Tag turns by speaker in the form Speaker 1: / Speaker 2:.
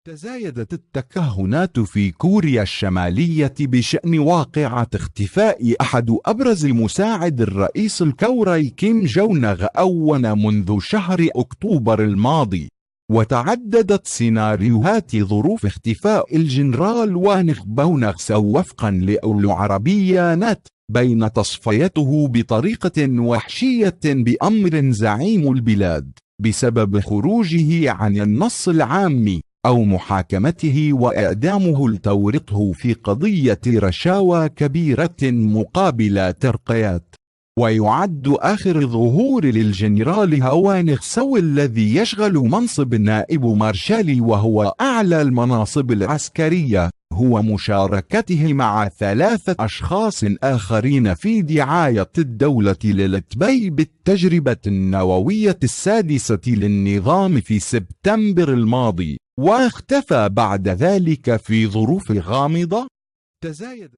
Speaker 1: تزايدت التكهنات في كوريا الشمالية بشأن واقعة اختفاء أحد أبرز مساعد الرئيس الكوري كيم جونغ أون منذ شهر أكتوبر الماضي، وتعددت سيناريوهات ظروف اختفاء الجنرال وانغ بونغ سو وفقا لأولو نت، بين تصفيته بطريقة وحشية بأمر زعيم البلاد بسبب خروجه عن النص العام أو محاكمته وإعدامه لتورطه في قضية رشاوى كبيرة مقابل ترقيات. ويعد آخر ظهور للجنرال هوانغ سو الذي يشغل منصب نائب مارشال وهو أعلى المناصب العسكرية هو مشاركته مع 3 أشخاص آخرين في دعاية الدولة للتبي بالتجربة النووية السادسة للنظام في سبتمبر الماضي، واختفى بعد ذلك في ظروف غامضة. تزايد